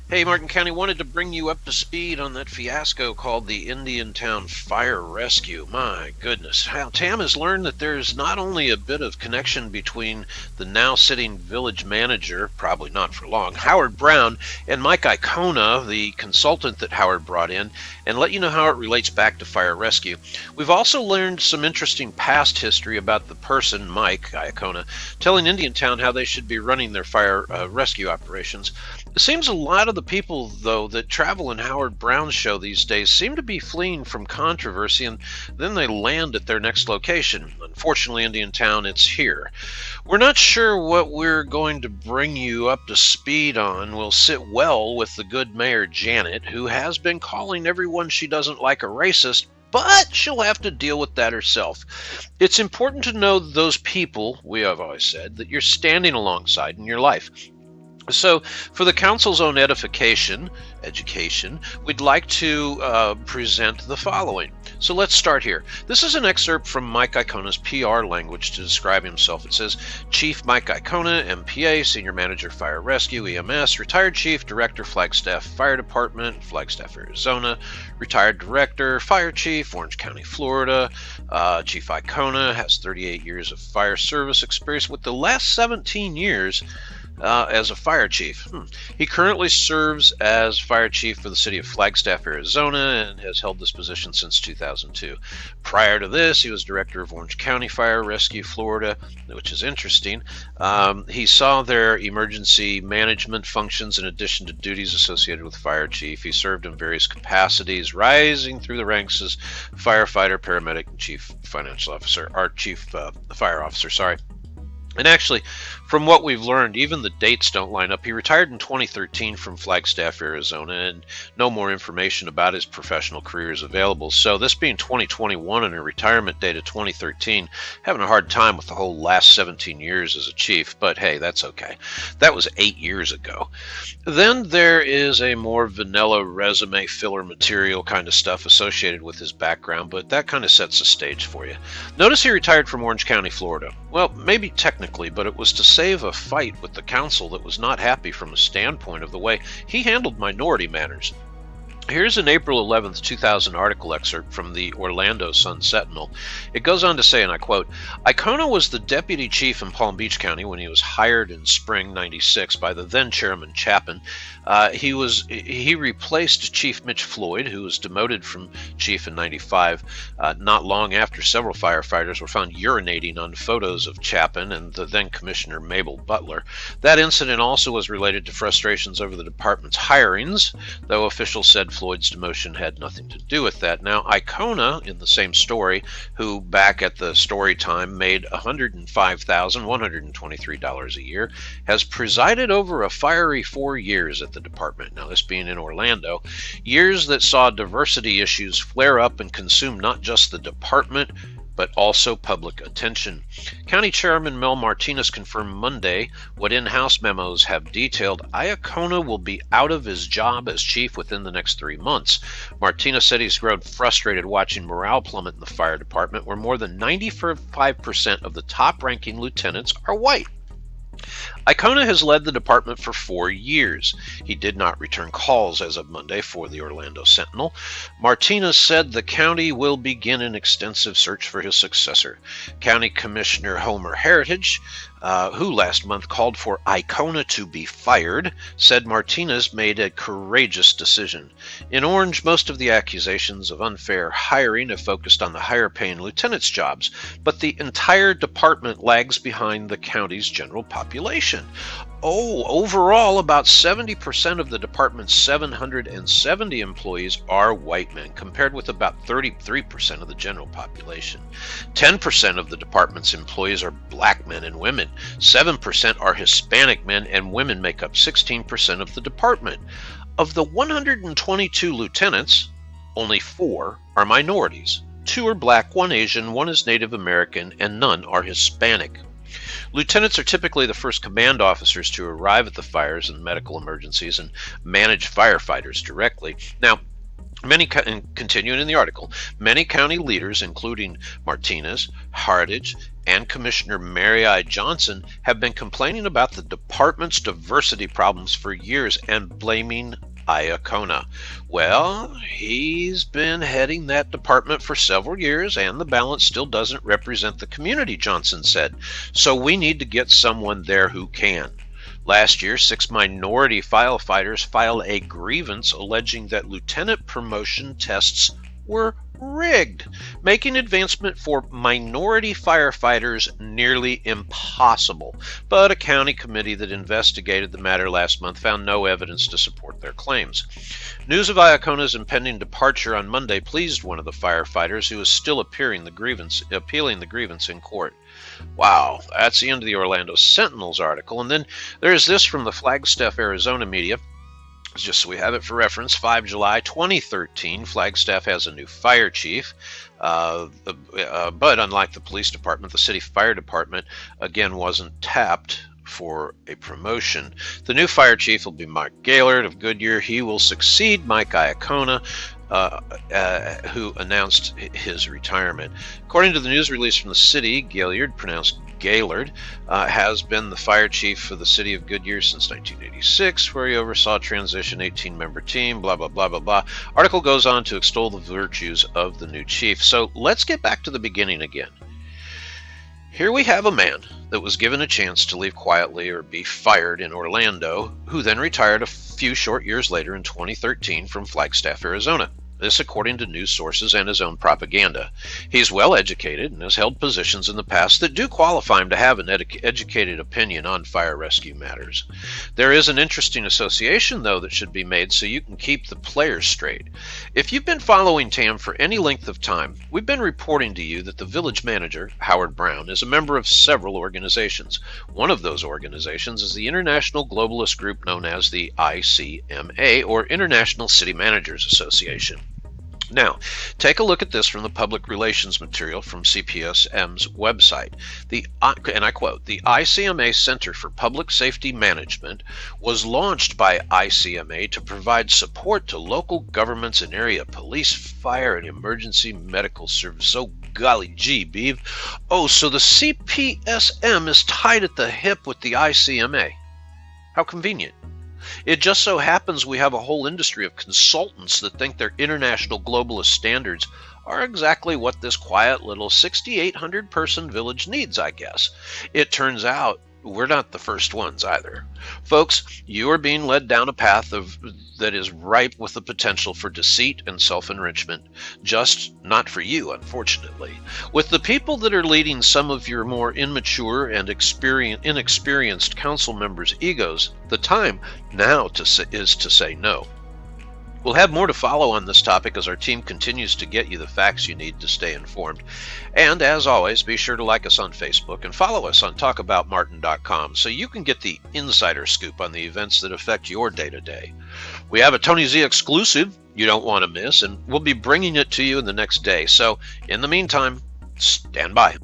Hey, Martin County, wanted to bring you up to speed on that fiasco called the Indiantown Fire Rescue. My goodness. How Tam has learned that there's not only a bit of connection between the now sitting village manager, probably not for long, Howard Brown, and Mike Icona, the consultant that Howard brought in, and let you know how it relates back to fire rescue. We've also learned some interesting past history about the person, Mike Icona, telling Indiantown how they should be running their fire rescue operations. It seems a lot of the people, though, that travel in Howard Brown's show these days seem to be fleeing from controversy and then they land at their next location. Unfortunately, Indiantown, it's here. We're not sure what we're going to bring you up to speed on will sit well with the good Mayor Janet, who has been calling everyone she doesn't like a racist, but she'll have to deal with that herself. It's important to know those people, we have always said, that you're standing alongside in your life. So, for the council's own education, we'd like to present the following. So let's start here. This is an excerpt from Mike Icona's PR language to describe himself. It says, Chief Mike Icona, MPA, Senior Manager Fire Rescue, EMS, Retired Chief, Director, Flagstaff Fire Department, Flagstaff, Arizona, Retired Director, Fire Chief, Orange County, Florida. Chief Icona has 38 years of fire service experience, with the last 17 years as a fire chief. He currently serves as fire chief for the city of Flagstaff, Arizona, and has held this position since 2002. Prior to this, he was director of Orange County Fire Rescue, Florida, which is interesting. He saw their emergency management functions in addition to duties associated with fire chief. He served in various capacities, rising through the ranks as firefighter, paramedic, and chief financial officer, or chief fire officer, sorry. And actually, from what we've learned, even the dates don't line up. He retired in 2013 from Flagstaff, Arizona, and no more information about his professional career is available. So this being 2021 and a retirement date of 2013, having a hard time with the whole last 17 years as a chief, but hey, that's okay. That was 8 years ago. Then there is a more vanilla resume filler material kind of stuff associated with his background, but that kind of sets the stage for you. Notice he retired from Orange County, Florida. Well, maybe technically, but it was to save a fight with the council that was not happy from the standpoint of the way he handled minority matters. Here's an April 11th, 2000 article excerpt from the Orlando Sun-Sentinel. It goes on to say, and I quote, Icona was the deputy chief in Palm Beach County when he was hired in spring '96 by the then chairman Chapin. He replaced Chief Mitch Floyd, who was demoted from chief in '95. Not long after, several firefighters were found urinating on photos of Chapin and the then commissioner Mabel Butler. That incident also was related to frustrations over the department's hirings, though officials said Floyd's demotion had nothing to do with that. Now, Icona, in the same story, who back at the story time made $105,123 a year, has presided over a fiery 4 years at the department. Now, this being in Orlando, years that saw diversity issues flare up and consume not just the department, but also public attention. County Chairman Mel Martinez confirmed Monday what in-house memos have detailed. Icona will be out of his job as chief within the next 3 months. Martinez said he's grown frustrated watching morale plummet in the fire department, where more than 95% of the top-ranking lieutenants are white. Icona has led the department for 4 years. He did not return calls as of Monday for the Orlando Sentinel. Martinez said the county will begin an extensive search for his successor. County Commissioner Homer Heritage, who last month called for Icona to be fired, said Martinez made a courageous decision. In Orange, most of the accusations of unfair hiring have focused on the higher-paying lieutenants' jobs, but the entire department lags behind the county's general population. Overall, about 70% of the department's 770 employees are white men, compared with about 33% of the general population. 10% of the department's employees are black men and women. 7% are Hispanic men, and women make up 16% of the department. Of the 122 lieutenants, only 4 are minorities. 2 are black, 1 Asian, 1 is Native American, and none are Hispanic. Lieutenants are typically the first command officers to arrive at the fires and medical emergencies and manage firefighters directly. Now, continuing in the article, many county leaders, including Martinez, Heritage, and Commissioner Mary I. Johnson have been complaining about the department's diversity problems for years and blaming Iacona. Well, he's been heading that department for several years, and the balance still doesn't represent the community, Johnson said. So we need to get someone there who can. Last year, 6 minority firefighters filed a grievance alleging that lieutenant promotion tests were rigged, making advancement for minority firefighters nearly impossible. But a county committee that investigated the matter last month found no evidence to support their claims. News of Iacona's impending departure on Monday pleased one of the firefighters who is still appealing the grievance in court. Wow, that's the end of the Orlando Sentinel's article. And then there's this from the Flagstaff, Arizona media. Just so we have it for reference, 5 July 2013, Flagstaff has a new fire chief. But unlike the police department, the city fire department, again, wasn't tapped for a promotion. The new fire chief will be Mike Gaylord of Goodyear. He will succeed Mike Iacona, who announced his retirement. According to the news release from the city, Gaylord, pronounced Gaylord, has been the fire chief for the city of Goodyear since 1986, where he oversaw transition 18-member team, blah, blah, blah, blah, blah. Article goes on to extol the virtues of the new chief. So let's get back to the beginning again. Here we have a man that was given a chance to leave quietly or be fired in Orlando, who then retired a few short years later in 2013 from Flagstaff, Arizona. This according to news sources and his own propaganda. He's well educated and has held positions in the past that do qualify him to have an educated opinion on fire rescue matters. There is an interesting association, though, that should be made so you can keep the players straight. If you've been following TAM for any length of time, we've been reporting to you that the village manager, Howard Brown, is a member of several organizations. One of those organizations is the international globalist group known as the ICMA, or International City Managers Association. Now, take a look at this from the public relations material from CPSM's website. And I quote, "The ICMA Center for Public Safety Management was launched by ICMA to provide support to local governments and area police, fire, and emergency medical service." Oh, golly gee, Beav. Oh, so the CPSM is tied at the hip with the ICMA. How convenient. It just so happens we have a whole industry of consultants that think their international globalist standards are exactly what this quiet little 6,800 person village needs, I guess. It turns out we're not the first ones either. Folks, you are being led down a path that is ripe with the potential for deceit and self-enrichment. Just not for you, unfortunately. With the people that are leading some of your more immature and inexperienced council members' egos, the time now is to say no. We'll have more to follow on this topic as our team continues to get you the facts you need to stay informed. And as always, be sure to like us on Facebook and follow us on talkaboutmartin.com so you can get the insider scoop on the events that affect your day-to-day. We have a Tony Z exclusive you don't want to miss, and we'll be bringing it to you in the next day. So in the meantime, stand by.